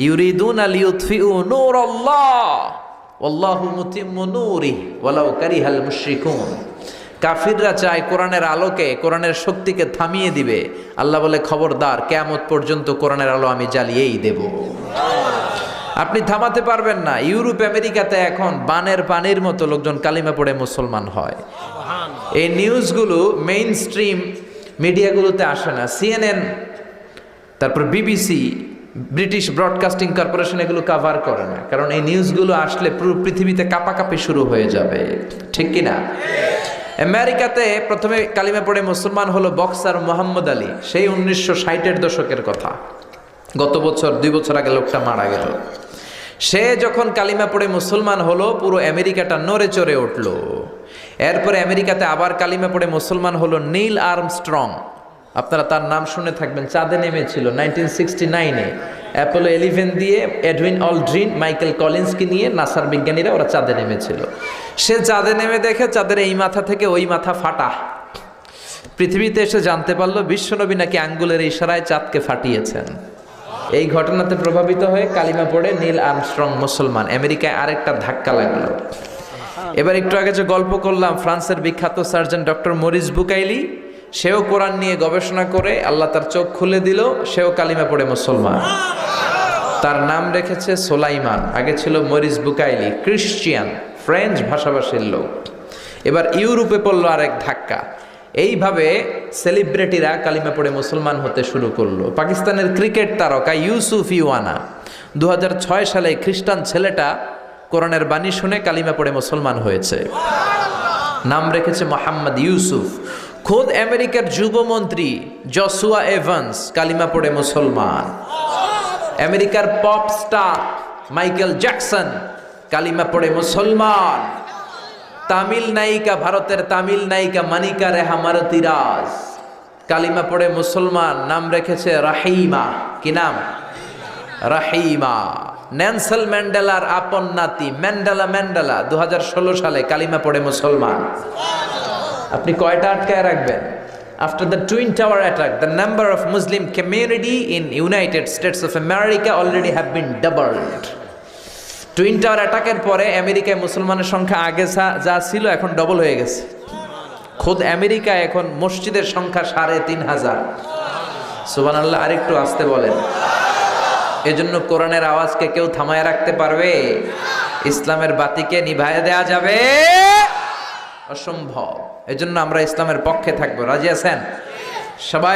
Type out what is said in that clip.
ইউরিদুনা লিইউতফিউ নূরাল্লাহ ওয়াল্লাহু মুতিম্মু নূরিহি ওয়ালাউ কারিহাল মুশরিকুন। কাফিররা চায় কোরআনের আলোকে, কোরআনের শক্তিকে থামিয়ে দিবে। আল্লাহ বলে, খবরদার, কিয়ামত পর্যন্ত কোরআনের আলো আমি জ্বালিয়েই দেব। আপনি থামাতে পারবেন না। ইউরোপ আমেরিকাতে এখন বানের পানির মতো লোকজন কালিমা পড়ে মুসলমান হয়। এই নিউজগুলো মেইন স্ট্রিম মিডিয়াগুলোতে আসে না। সিএনএন, তারপর বিবিসি, ব্রিটিশ ব্রডকাস্টিং কর্পোরেশন এগুলো কভার করে না, কারণ এই নিউজগুলো আসলে পুরো পৃথিবীতে কাঁপাকাঁপি শুরু হয়ে যাবে। ঠিক কিনা? আমেরিকাতে প্রথমে কালিমা পড়ে মুসলমান হলো বক্সার মোহাম্মদ আলী। সেই 1960-এর দশকের কথা। গত বছর 2 বছর আগে লোকটা মারা গেল। সে যখন কালিমা পড়ে মুসলমান হলো, পুরো আমেরিকাটা নড়ে চড়ে উঠলো। এরপরে আমেরিকাতে আবার কালিমা পড়ে মুসলমান হলো নীল আর্মস্ট্রং। আপনারা তার নাম শুনে থাকবেন। চাঁদে নেমেছিল 1969-এ। অ্যাপোলো 11 দিয়ে এডউইন অলড্রিন, মাইকেল কলিন্সকে নিয়ে নাসার বিজ্ঞানীরা ওরা চাঁদে নেমেছিল। সে চাঁদে নেমে দেখে চাঁদের এই মাথা থেকে ওই মাথা ফাটা। পৃথিবীতে এসে জানতে পারলো বিশ্বনবী নাকি আঙ্গুলের ইশারায় চাঁদকে ফাটিয়েছেন। এই ঘটনাতে প্রভাবিত হয়ে কালিমা পড়ে নীল আর্মস্ট্রং মুসলমান। আমেরিকায় আরেকটা ধাক্কা লাগলো। এবার একটু আগে যে গল্প করলাম, ফ্রান্সের বিখ্যাত সার্জন ডক্টর মরিস বুকাইলি, সেও কোরআন নিয়ে গবেষণা করে আল্লাহ তার চোখ খুলে দিল। সেও কালিমা পড়ে মুসলমান। তার নাম রেখেছে সোলাইমান। আগে ছিল মরিস বুকাইলি, ক্রিশ্চিয়ান, ফ্রেঞ্চ ভাষাভাষীর লোক। এবার ইউরোপে পড়লো আরেক ধাক্কা। এইভাবে সেলিব্রিটিরা কালিমা পড়ে মুসলমান হতে শুরু করলো। পাকিস্তানের ক্রিকেট তারকা ইউসুফ ইওয়ানা 2006 সালে খ্রিস্টান ছেলেটা কোরআনের বাণী শুনে কালিমা পড়ে মুসলমান হয়েছে। নাম রেখেছে মোহাম্মদ ইউসুফ। খোদ আমেরিকার যুবমন্ত্রী জসুয়া এভান্স কালিমা পড়ে মুসলমান। আমেরিকার পপ স্টার মাইকেল জ্যাকসন কালিমা পড়ে মুসলমান। তামিল নায়িকা, ভারতের তামিল নায়িকা মানিকা রেহা মারতিরাজ কালিমা পড়ে মুসলমান। নাম রেখেছে রাহিমা। কি নাম? রাহিমা। নেলসন ম্যান্ডেলার আপন নাতি ম্যান্ডেলা 2016 সালে কালিমা পড়ে মুসলমান। আপনি কয়টা আটকায় রাখবেন? After the Twin Tower attack, the number of Muslim community in United States of America already have been doubled. Twin tower অ্যাটাকের পরে আমেরিকায় মুসলমানের সংখ্যা আগে যা ছিল এখন ডবল হয়ে গেছে। খোদ আমেরিকায় এখন মসজিদের সংখ্যা 3500। সুবহানাল্লাহ। আরেকটু আসতে বলেন। এজন্য কোরআনের আওয়াজকে কেউ থামায় রাখতে পারবে? ইসলামের বাতিকে নিভায়ে দেয়া যাবে? অসম্ভব। এজন্য আমরা ইসলামের পক্ষে থাকবো। রাজি আছেন সবাই?